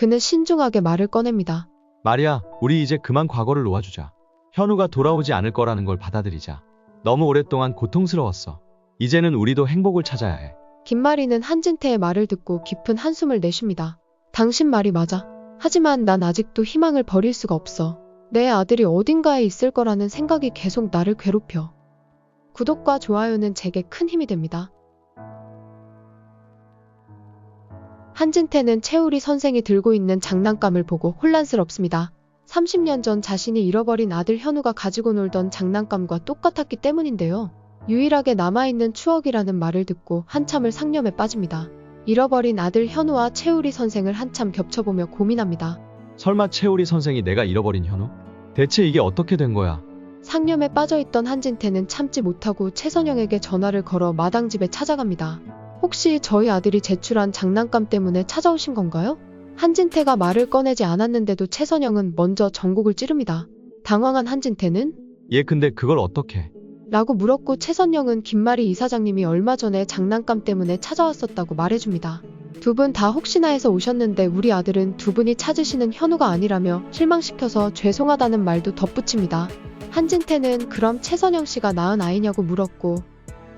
그는 신중하게 말을 꺼냅니다. 마리아, 우리 이제 그만 과거를 놓아주자. 현우가 돌아오지 않을 거라는 걸 받아들이자. 너무 오랫동안 고통스러웠어. 이제는 우리도 행복을 찾아야 해. 김마리는 한진태의 말을 듣고 깊은 한숨을 내쉽니다. 당신 말이 맞아. 하지만 난 아직도 희망을 버릴 수가 없어. 내 아들이 어딘가에 있을 거라는 생각이 계속 나를 괴롭혀. 구독과 좋아요는 제게 큰 힘이 됩니다. 한진태는 채우리 선생이 들고 있는 장난감을 보고 혼란스럽습니다. 30년 전 자신이 잃어버린 아들 현우가 가지고 놀던 장난감과 똑같았기 때문인데요. 유일하게 남아있는 추억이라는 말을 듣고 한참을 상념에 빠집니다. 잃어버린 아들 현우와 채우리 선생을 한참 겹쳐보며 고민합니다. 설마 채우리 선생이 내가 잃어버린 현우? 대체 이게 어떻게 된 거야? 상념에 빠져있던 한진태는 참지 못하고 최선영에게 전화를 걸어 마당집에 찾아갑니다. 혹시 저희 아들이 제출한 장난감 때문에 찾아오신 건가요? 한진태가 말을 꺼내지 않았는데도 최선영은 먼저 전곡을 찌릅니다. 당황한 한진태는 얘 근데 그걸 어떻게? 라고 물었고 최선영은 김마리 이사장님이 얼마 전에 장난감 때문에 찾아왔었다고 말해줍니다. 두 분 다 혹시나 해서 오셨는데 우리 아들은 두 분이 찾으시는 현우가 아니라며 실망시켜서 죄송하다는 말도 덧붙입니다. 한진태는 그럼 최선영 씨가 낳은 아이냐고 물었고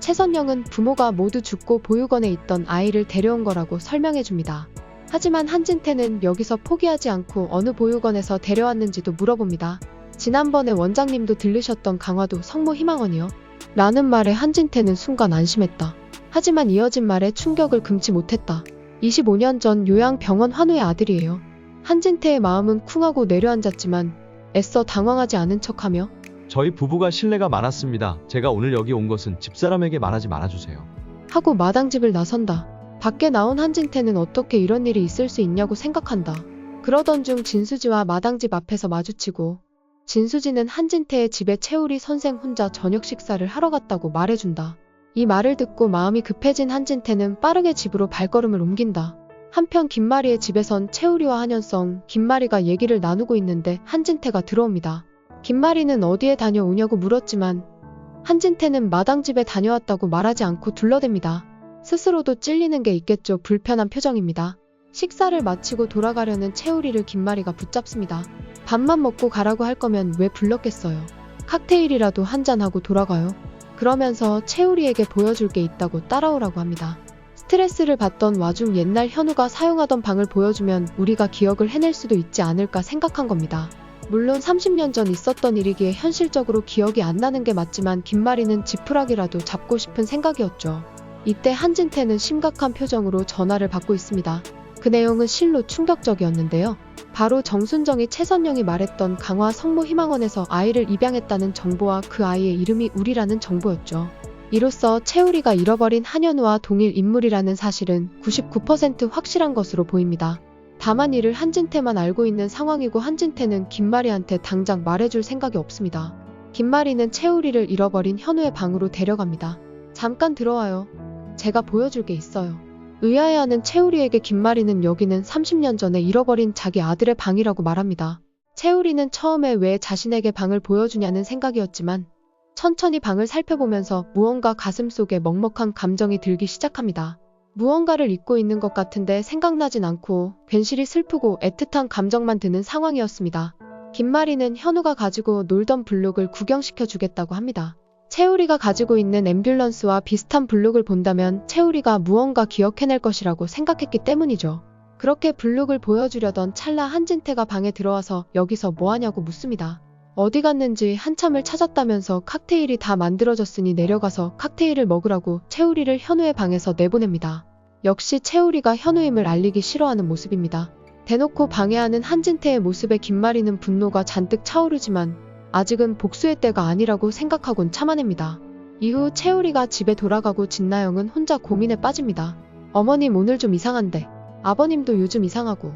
최선영은 부모가 모두 죽고 보육원에 있던 아이를 데려온 거라고 설명해줍니다. 하지만 한진태는 여기서 포기하지 않고 어느 보육원에서 데려왔는지도 물어봅니다. 지난번에 원장님도 들르셨던 강화도 성모 희망원이요? 라는 말에 한진태는 순간 안심했다. 하지만 이어진 말에 충격을 금치 못했다. 25년 전 요양병원 환우의 아들이에요. 한진태의 마음은 쿵하고 내려앉았지만 애써 당황하지 않은 척하며 저희 부부가 신뢰가 많았습니다. 제가 오늘 여기 온 것은 집사람에게 말하지 말아주세요. 하고 마당집을 나선다. 밖에 나온 한진태는 어떻게 이런 일이 있을 수 있냐고 생각한다. 그러던 중 진수지와 마당집 앞에서 마주치고 진수지는 한진태의 집에 채우리 선생 혼자 저녁 식사를 하러 갔다고 말해준다. 이 말을 듣고 마음이 급해진 한진태는 빠르게 집으로 발걸음을 옮긴다. 한편 김마리의 집에선 채우리와 한현성, 김마리가 얘기를 나누고 있는데 한진태가 들어옵니다. 김마리는 어디에 다녀오냐고 물었지만 한진태는 마당집에 다녀왔다고 말하지 않고 둘러댑니다. 스스로도 찔리는 게 있겠죠. 불편한 표정입니다. 식사를 마치고 돌아가려는 채우리를 김마리가 붙잡습니다. 밥만 먹고 가라고 할 거면 왜 불렀겠어요. 칵테일이라도 한잔하고 돌아가요. 그러면서 채우리에게 보여줄 게 있다고 따라오라고 합니다. 스트레스를 받던 와중 옛날 현우가 사용하던 방을 보여주면 우리가 기억을 해낼 수도 있지 않을까 생각한 겁니다. 물론 30년 전 있었던 일이기에 현실적으로 기억이 안 나는 게 맞지만 김마리는 지푸라기라도 잡고 싶은 생각이었죠. 이때 한진태는 심각한 표정으로 전화를 받고 있습니다. 그 내용은 실로 충격적이었는데요. 바로 정순정이 최선영이 말했던 강화 성모 희망원에서 아이를 입양했다는 정보와 그 아이의 이름이 우리라는 정보였죠. 이로써 채우리가 잃어버린 한현우와 동일 인물이라는 사실은 99% 확실한 것으로 보입니다. 다만 이를 한진태만 알고 있는 상황이고 한진태는 김마리한테 당장 말해줄 생각이 없습니다. 김마리는 채우리를 잃어버린 현우의 방으로 데려갑니다. 잠깐 들어와요. 제가 보여줄 게 있어요. 의아해하는 채우리에게 김마리는 여기는 30년 전에 잃어버린 자기 아들의 방이라고 말합니다. 채우리는 처음에 왜 자신에게 방을 보여주냐는 생각이었지만 천천히 방을 살펴보면서 무언가 가슴속에 먹먹한 감정이 들기 시작합니다. 무언가를 잊고 있는 것 같은데 생각나진 않고 괜시리 슬프고 애틋한 감정만 드는 상황이었습니다. 김마리는 현우가 가지고 놀던 블록을 구경시켜 주겠다고 합니다. 채우리가 가지고 있는 앰뷸런스와 비슷한 블록을 본다면 채우리가 무언가 기억해낼 것이라고 생각했기 때문이죠. 그렇게 블록을 보여주려던 찰나 한진태가 방에 들어와서 여기서 뭐하냐고 묻습니다. 어디 갔는지 한참을 찾았다면서 칵테일이 다 만들어졌으니 내려가서 칵테일을 먹으라고 채우리를 현우의 방에서 내보냅니다. 역시 채우리가 현우임을 알리기 싫어하는 모습입니다. 대놓고 방해하는 한진태의 모습에 김마리는 분노가 잔뜩 차오르지만 아직은 복수의 때가 아니라고 생각하곤 참아냅니다. 이후 채우리가 집에 돌아가고 진나영은 혼자 고민에 빠집니다. 어머님 오늘 좀 이상한데 아버님도 요즘 이상하고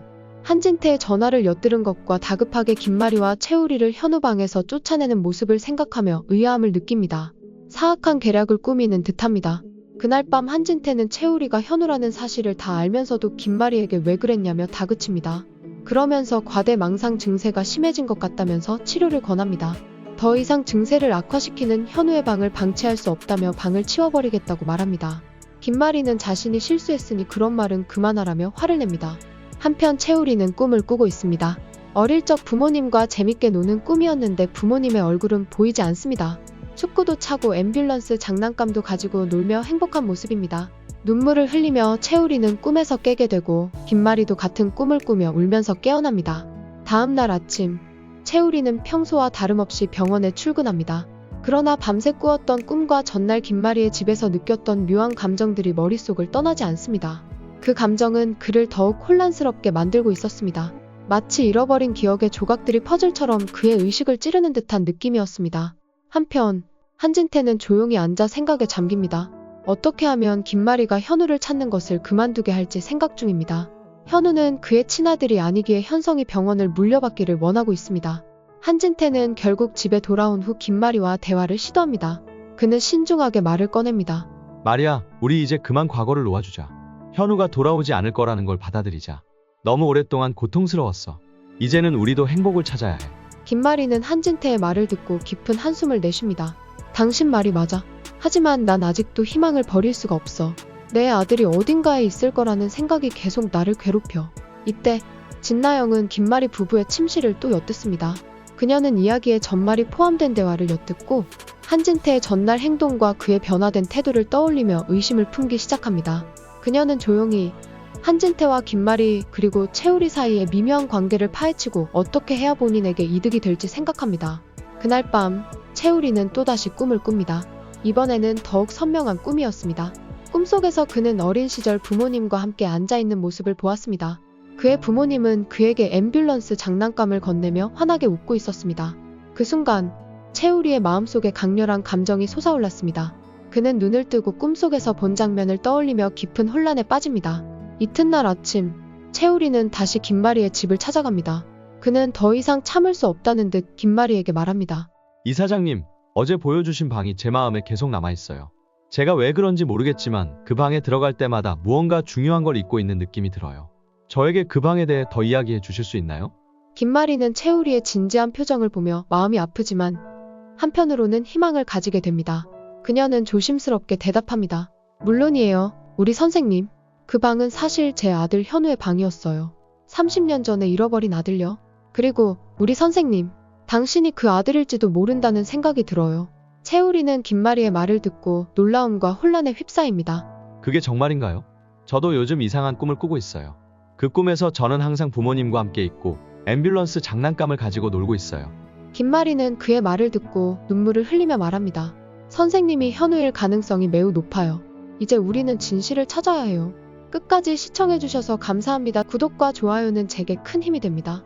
한진태의 전화를 엿들은 것과 다급하게 김마리와 채우리를 현우 방에서 쫓아내는 모습을 생각하며 의아함을 느낍니다. 사악한 계략을 꾸미는 듯합니다. 그날 밤 한진태는 채우리가 현우라는 사실을 다 알면서도 김마리에게 왜 그랬냐며 다그칩니다. 그러면서 과대망상 증세가 심해진 것 같다면서 치료를 권합니다. 더 이상 증세를 악화시키는 현우의 방을 방치할 수 없다며 방을 치워버리겠다고 말합니다. 김마리는 자신이 실수했으니 그런 말은 그만하라며 화를 냅니다. 한편 채우리는 꿈을 꾸고 있습니다. 어릴 적 부모님과 재밌게 노는 꿈이었는데 부모님의 얼굴은 보이지 않습니다. 축구도 차고 앰뷸런스 장난감도 가지고 놀며 행복한 모습입니다. 눈물을 흘리며 채우리는 꿈에서 깨게 되고 김마리도 같은 꿈을 꾸며 울면서 깨어납니다. 다음 날 아침, 채우리는 평소와 다름없이 병원에 출근합니다. 그러나 밤새 꾸었던 꿈과 전날 김마리의 집에서 느꼈던 묘한 감정들이 머릿속을 떠나지 않습니다. 그 감정은 그를 더욱 혼란스럽게 만들고 있었습니다. 마치 잃어버린 기억의 조각들이 퍼즐처럼 그의 의식을 찌르는 듯한 느낌이었습니다. 한편 한진태는 조용히 앉아 생각에 잠깁니다. 어떻게 하면 김마리가 현우를 찾는 것을 그만두게 할지 생각 중입니다. 현우는 그의 친아들이 아니기에 현성이 병원을 물려받기를 원하고 있습니다. 한진태는 결국 집에 돌아온 후 김마리와 대화를 시도합니다. 그는 신중하게 말을 꺼냅니다. 마리아, 우리 이제 그만 과거를 놓아주자. 현우가 돌아오지 않을 거라는 걸 받아들이자. 너무 오랫동안 고통스러웠어. 이제는 우리도 행복을 찾아야 해. 김마리는 한진태의 말을 듣고 깊은 한숨을 내쉽니다. 당신 말이 맞아. 하지만 난 아직도 희망을 버릴 수가 없어. 내 아들이 어딘가에 있을 거라는 생각이 계속 나를 괴롭혀. 이때 진나영은 김마리 부부의 침실을 또 엿듣습니다. 그녀는 이야기의 전말이 포함된 대화를 엿듣고 한진태의 전날 행동과 그의 변화된 태도를 떠올리며 의심을 품기 시작합니다. 그녀는 조용히 한진태와 김마리 그리고 채우리 사이의 미묘한 관계를 파헤치고 어떻게 해야 본인에게 이득이 될지 생각합니다. 그날 밤 채우리는 또다시 꿈을 꿉니다. 이번에는 더욱 선명한 꿈이었습니다. 꿈속에서 그는 어린 시절 부모님과 함께 앉아있는 모습을 보았습니다. 그의 부모님은 그에게 앰뷸런스 장난감을 건네며 환하게 웃고 있었습니다. 그 순간 채우리의 마음속에 강렬한 감정이 솟아올랐습니다. 그는 눈을 뜨고 꿈속에서 본 장면을 떠올리며 깊은 혼란에 빠집니다. 이튿날 아침, 채우리는 다시 김마리의 집을 찾아갑니다. 그는 더 이상 참을 수 없다는 듯 김마리에게 말합니다. 이사장님, 어제 보여주신 방이 제 마음에 계속 남아있어요. 제가 왜 그런지 모르겠지만 그 방에 들어갈 때마다 무언가 중요한 걸 잊고 있는 느낌이 들어요. 저에게 그 방에 대해 더 이야기해 주실 수 있나요? 김마리는 채우리의 진지한 표정을 보며 마음이 아프지만 한편으로는 희망을 가지게 됩니다. 그녀는 조심스럽게 대답합니다. 물론이에요, 우리 선생님. 그 방은 사실 제 아들 현우의 방이었어요. 30년 전에 잃어버린 아들요. 그리고 우리 선생님, 당신이 그 아들일지도 모른다는 생각이 들어요. 채우리는 김마리의 말을 듣고 놀라움과 혼란에 휩싸입니다. 그게 정말인가요? 저도 요즘 이상한 꿈을 꾸고 있어요. 그 꿈에서 저는 항상 부모님과 함께 있고 앰뷸런스 장난감을 가지고 놀고 있어요. 김마리는 그의 말을 듣고 눈물을 흘리며 말합니다. 선생님이 현우일 가능성이 매우 높아요. 이제 우리는 진실을 찾아야 해요. 끝까지 시청해주셔서 감사합니다. 구독과 좋아요는 제게 큰 힘이 됩니다.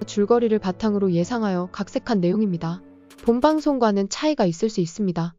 줄거리를 바탕으로 예상하여 각색한 내용입니다. 본 방송과는 차이가 있을 수 있습니다.